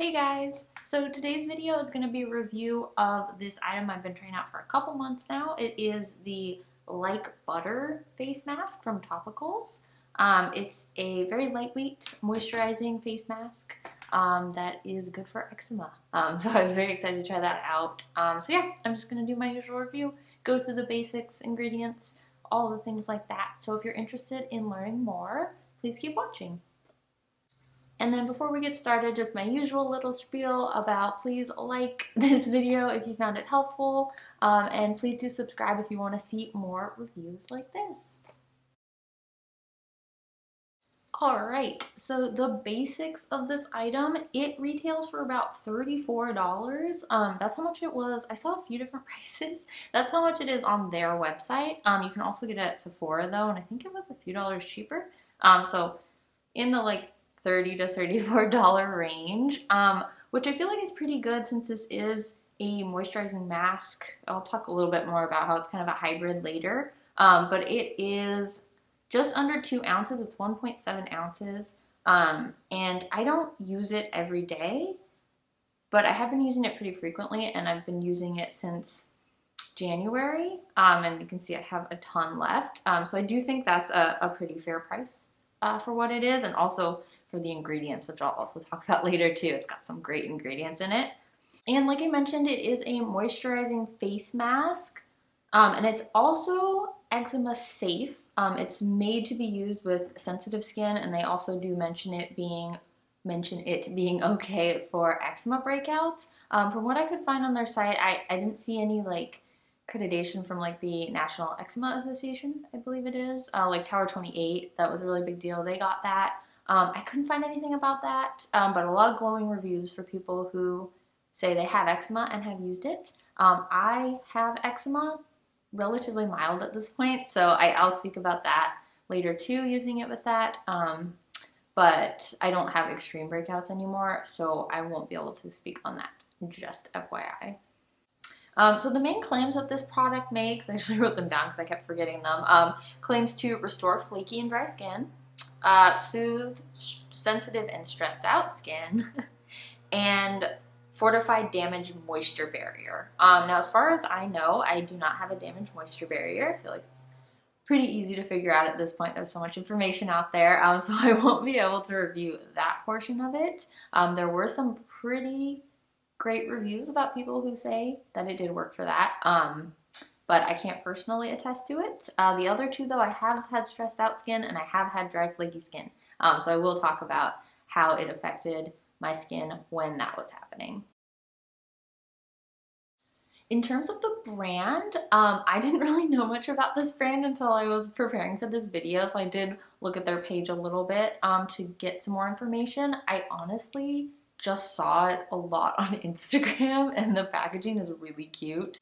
Hey guys! So today's video is going to be a review of this item I've been trying out for a couple months now. It is the Like Butter face mask from Topicals. It's a very lightweight moisturizing face mask that is good for eczema. So I was very excited to try that out. So yeah, I'm just going to do my usual review, go through the basics, ingredients, all the things like that. So if you're interested in learning more, please keep watching. And then before we get started, just my usual little spiel about please like this video if you found it helpful, and please do subscribe if you want to see more reviews like this. Alright, so the basics of this item, it retails for about $34. That's how much it was. I saw a few different prices. That's how much it is on their website. You can also get it at Sephora though, and I think it was a few dollars cheaper. So in the like $30 to $34 range, which I feel like is pretty good since this is a moisturizing mask. I'll talk a little bit more about how it's kind of a hybrid later, but it is just under 2 ounces. It's 1.7 ounces, and I don't use it every day, but I have been using it pretty frequently, and I've been using it since January, and you can see I have a ton left. So I do think that's a pretty fair price for what it is, and also for the ingredients, which I'll also talk about later too. It's got some great ingredients in it. And like I mentioned, it is a moisturizing face mask, and it's also eczema safe. It's made to be used with sensitive skin, and they also do mention it being okay for eczema breakouts. From what I could find on their site, I didn't see any like accreditation from like the National Eczema Association, I believe it is. Like Tower 28, that was a really big deal. They got that. I couldn't find anything about that, but a lot of glowing reviews for people who say they have eczema and have used it. I have eczema, relatively mild at this point, so I'll speak about that later too, using it with that. But I don't have extreme breakouts anymore, so I won't be able to speak on that, just FYI. So the main claims that this product makes, I actually wrote them down because I kept forgetting them, claims to restore flaky and dry skin, soothe sensitive and stressed out skin, and fortify damaged moisture barrier. Now, as far as I know, I do not have a damaged moisture barrier. I feel like it's pretty easy to figure out at this point. There's so much information out there, so I won't be able to review that portion of it. There were some pretty great reviews about people who say that it did work for that, but I can't personally attest to it. The other two, though, I have had stressed out skin and I have had dry, flaky skin, so I will talk about how it affected my skin when that was happening. In terms of the brand, I didn't really know much about this brand until I was preparing for this video, so I did look at their page a little bit to get some more information. I honestly just saw it a lot on Instagram, and the packaging is really cute.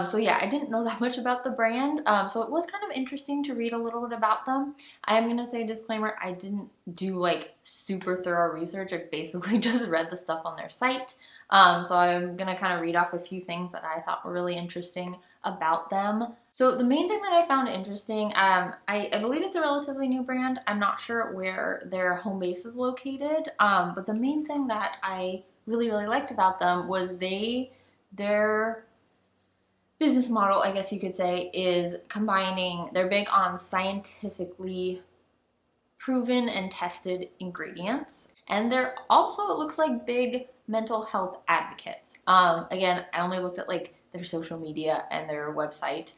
So yeah, I didn't know that much about the brand, so it was kind of interesting to read a little bit about them. I am gonna say disclaimer, I didn't do like super thorough research. I basically just read the stuff on their site. So I'm gonna kind of read off a few things that I thought were really interesting about them. So the main thing that I found interesting, I believe it's a relatively new brand. I'm not sure where their home base is located, but the main thing that I really liked about them was their business model, I guess you could say, is combining, they're big on scientifically proven and tested ingredients. And they're also, it looks like, big mental health advocates. Again, I only looked at like their social media and their website.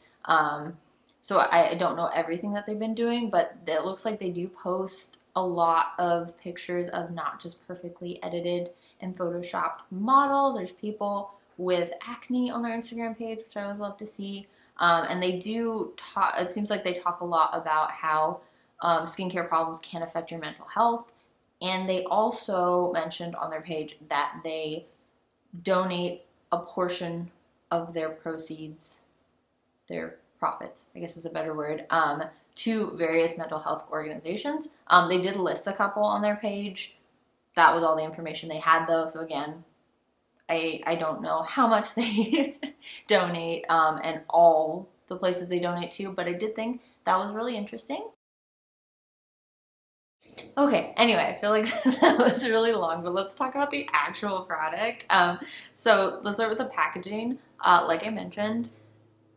So I don't know everything that they've been doing, but it looks like they do post a lot of pictures of not just perfectly edited and photoshopped models. There's people with acne on their Instagram page, which I always love to see. And they do talk, it seems like they talk a lot about how skincare problems can affect your mental health. And they also mentioned on their page that they donate a portion of their proceeds, their profits, I guess is a better word, to various mental health organizations. They did list a couple on their page. That was all the information they had though. So again, I don't know how much they donate and all the places they donate to, but I did think that was really interesting. Okay, anyway, I feel like that was really long, but let's talk about the actual product. So let's start with the packaging. Like I mentioned,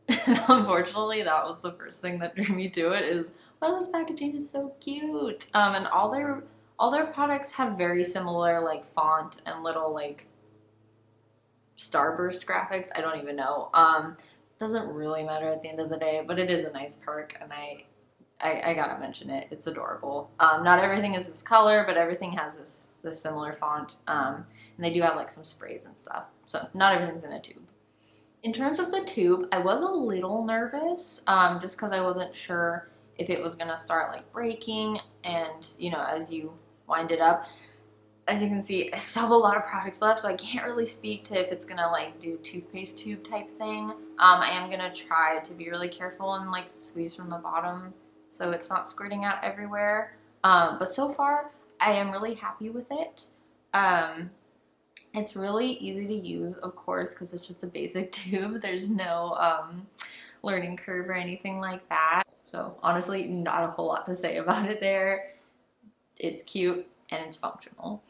unfortunately, that was the first thing that drew me to it is, wow, this packaging is so cute. And all their products have very similar like font and little like starburst graphics. I don't even know. Doesn't really matter at the end of the day, but it is a nice perk, and I gotta mention it. It's adorable. Not everything is this color, but everything has this similar font. And they do have like some sprays and stuff. So not everything's in a tube. In terms of the tube, I was a little nervous, just because I wasn't sure if it was gonna start like breaking, and as you wind it up, as you can see, I still have a lot of product left, so I can't really speak to if it's gonna like do toothpaste tube type thing. I am gonna try to be really careful and like squeeze from the bottom so it's not squirting out everywhere. But so far, I am really happy with it. Um, it's really easy to use, of course, because it's just a basic tube. There's no learning curve or anything like that. So honestly, not a whole lot to say about it there. It's cute and it's functional.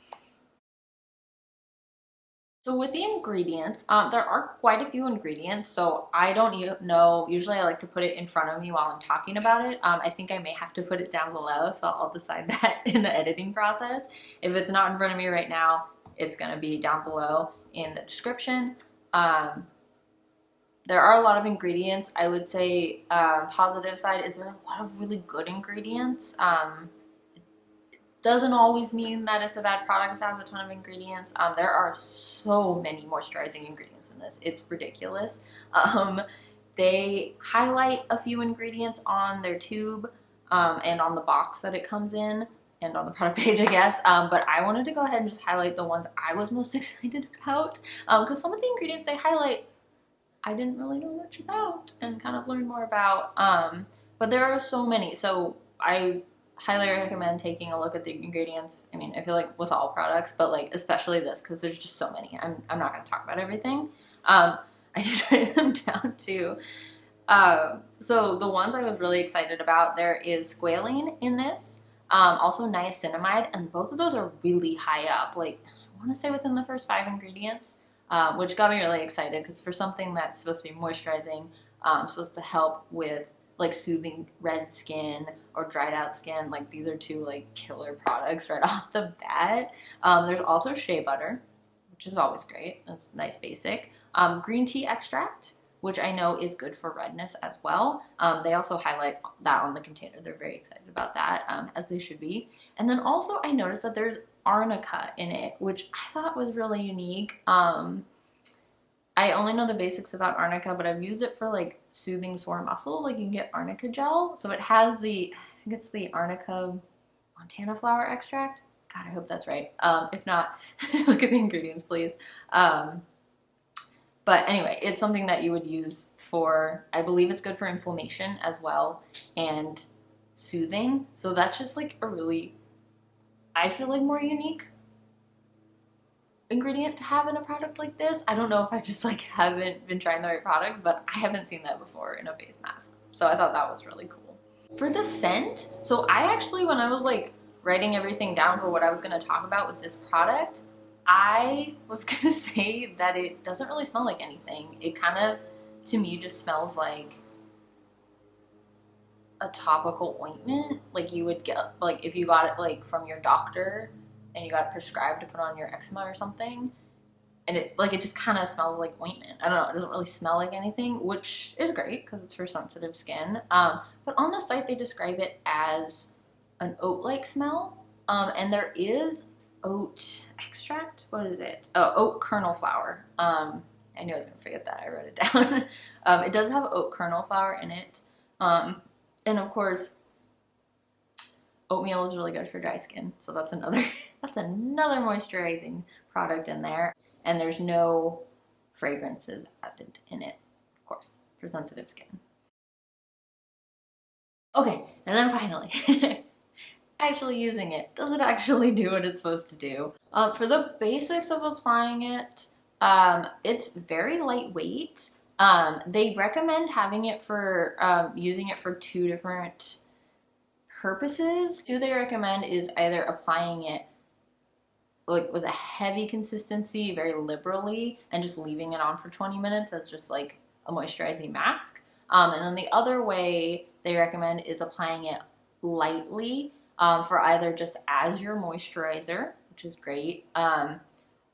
So with the ingredients, there are quite a few ingredients, so I don't know. Usually I like to put it in front of me while I'm talking about it. I think I may have to put it down below, so I'll decide that in the editing process. If it's not in front of me right now, it's going to be down below in the description. Um, there are a lot of ingredients. I would say positive side is there are a lot of really good ingredients. Doesn't always mean that it's a bad product if it has a ton of ingredients. There are so many moisturizing ingredients in this. It's ridiculous. They highlight a few ingredients on their tube and on the box that it comes in and on the product page, I guess. But I wanted to go ahead and just highlight the ones I was most excited about because some of the ingredients they highlight I didn't really know much about and kind of learn more about. But there are so many. So I highly recommend taking a look at the ingredients. I mean, I feel like with all products, but like especially this because there's just so many. I'm not going to talk about everything. I did write them down too. So the ones I was really excited about, there is squalane in this, also niacinamide, and both of those are really high up. Like I want to say within the first 5 ingredients, which got me really excited because for something that's supposed to be moisturizing, supposed to help with like soothing red skin or dried out skin, like these are two like killer products right off the bat. There's also shea butter, which is always great. That's nice basic. Green tea extract, which I know is good for redness as well. They also highlight that on the container. They're very excited about that, as they should be. And then also I noticed that there's arnica in it, which I thought was really unique. I only know the basics about arnica, but I've used it for like soothing sore muscles. Like you can get arnica gel. So it has I think it's the arnica Montana flower extract. God, I hope that's right. If not, look at the ingredients, please. But anyway, it's something that you would use for, I believe it's good for inflammation as well and soothing. So that's just like a really, I feel like more unique ingredient to have in a product like this. I don't know if I just like haven't been trying the right products, but I haven't seen that before in a face mask. So I thought that was really cool. For the scent, so I actually, when I was like writing everything down for what I was going to talk about with this product, I was going to say that it doesn't really smell like anything. It kind of, to me, just smells like a topical ointment. Like you would get, like if you got it like from your doctor and you got it prescribed to put on your eczema or something. And it just kind of smells like ointment. I don't know. It doesn't really smell like anything, which is great because it's for sensitive skin. But on the site, they describe it as an oat-like smell. And there is oat extract. What is it? Oh, oat kernel flour. I knew I was going to forget that. I wrote it down. It does have oat kernel flour in it. And of course, oatmeal is really good for dry skin. So that's another that's another moisturizing product in there. And there's no fragrances added in it, of course, for sensitive skin. Okay, and then finally, actually using it. Does it actually do what it's supposed to do? For the basics of applying it, it's very lightweight. They recommend having it for using it for 2 different purposes, two they recommend is either applying it like with a heavy consistency, very liberally, and just leaving it on for 20 minutes as just like a moisturizing mask. And then the other way they recommend is applying it lightly for either just as your moisturizer, which is great,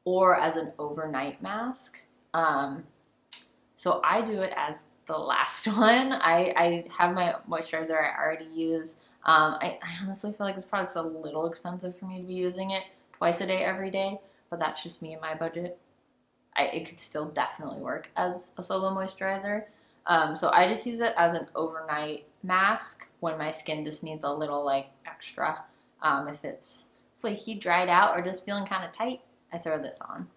or as an overnight mask. So I do it as the last one. I have my moisturizer I already use. I honestly feel like this product's a little expensive for me to be using it twice a day every day, but that's just me and my budget. It could still definitely work as a solo moisturizer. So I just use it as an overnight mask when my skin just needs a little like extra. If it's flaky, dried out, or just feeling kind of tight, I throw this on.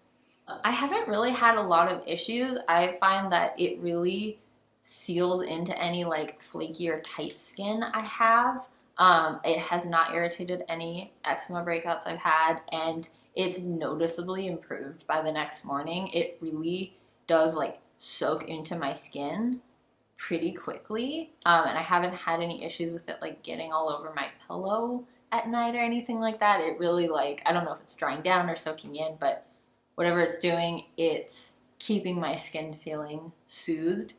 I haven't really had a lot of issues. I find that it really seals into any like flaky or tight skin I have. It has not irritated any eczema breakouts I've had, and it's noticeably improved by the next morning. It really does like soak into my skin pretty quickly, and I haven't had any issues with it like getting all over my pillow at night or anything like that. It really like, I don't know if it's drying down or soaking in, but whatever it's doing, it's keeping my skin feeling soothed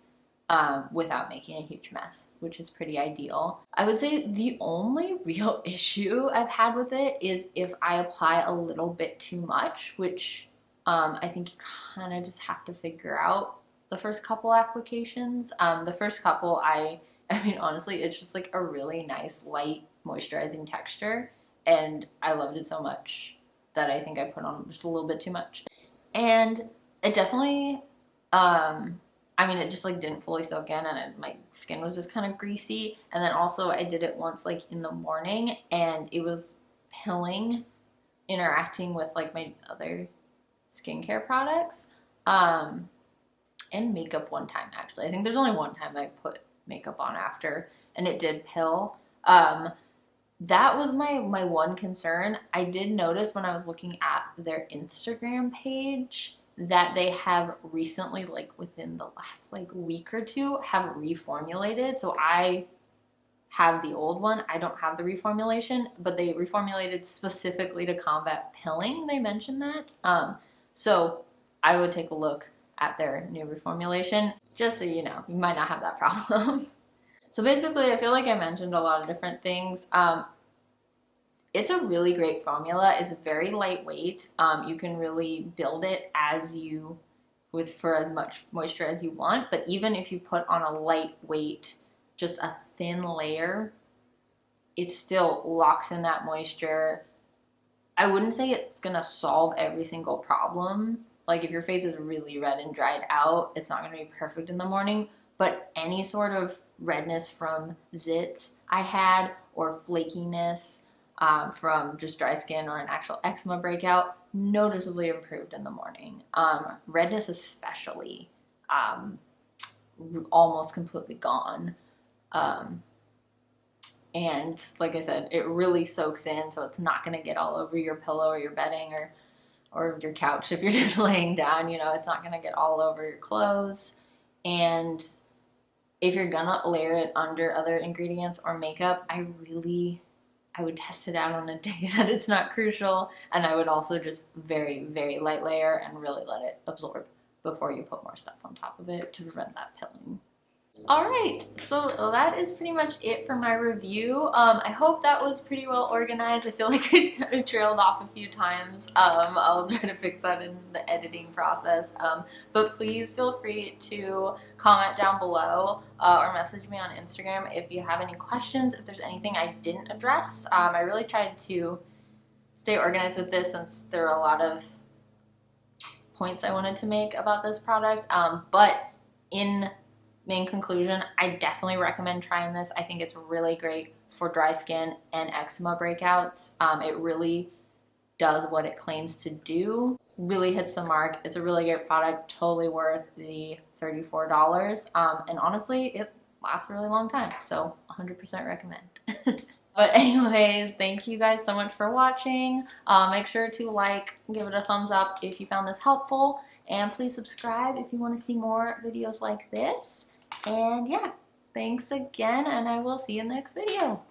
without making a huge mess, which is pretty ideal. I would say the only real issue I've had with it is if I apply a little bit too much, which I think you kind of just have to figure out the first couple applications. The first couple, I mean, honestly, it's just like a really nice, light, moisturizing texture, and I loved it so much that I think I put on just a little bit too much. And it definitely, I mean, it just like didn't fully soak in, and my skin was just kind of greasy. And then also I did it once like in the morning, and it was pilling, interacting with like my other skincare products, and makeup one time actually. I think there's only one time I put makeup on after, and it did pill. That was my one concern. I did notice when I was looking at their Instagram page that they have recently, like within the last like week or two, have reformulated. So I have the old one. I don't have the reformulation, but they reformulated specifically to combat pilling. They mentioned that. So I would take a look at their new reformulation, just so you know, you might not have that problem. So basically, I feel like I mentioned a lot of different things. It's a really great formula. It's very lightweight. You can really build it as you, for as much moisture as you want. But even if you put on a lightweight, just a thin layer, it still locks in that moisture. I wouldn't say it's gonna solve every single problem. Like if your face is really red and dried out, it's not gonna be perfect in the morning. But any sort of redness from zits I had, or flakiness, from just dry skin or an actual eczema breakout, noticeably improved in the morning. Redness especially, almost completely gone. And like I said, it really soaks in, so it's not going to get all over your pillow or your bedding or your couch if you're just laying down. You know, it's not going to get all over your clothes. And if you're going to layer it under other ingredients or makeup, I would test it out on a day that it's not crucial, and I would also just very, very light layer and really let it absorb before you put more stuff on top of it to prevent that pilling. Alright, so that is pretty much it for my review. I hope that was pretty well organized. I feel like I trailed off a few times. I'll try to fix that in the editing process. But please feel free to comment down below or message me on Instagram if you have any questions, if there's anything I didn't address. I really tried to stay organized with this since there are a lot of points I wanted to make about this product. But in main conclusion, I definitely recommend trying this. I think it's really great for dry skin and eczema breakouts. It really does what it claims to do. Really hits the mark. It's a really great product, totally worth the $34. And honestly, it lasts a really long time, so 100% recommend. But anyways, thank you guys so much for watching. Make sure to like, give it a thumbs up if you found this helpful, and please subscribe if you want to see more videos like this. And yeah, thanks again, and I will see you in the next video.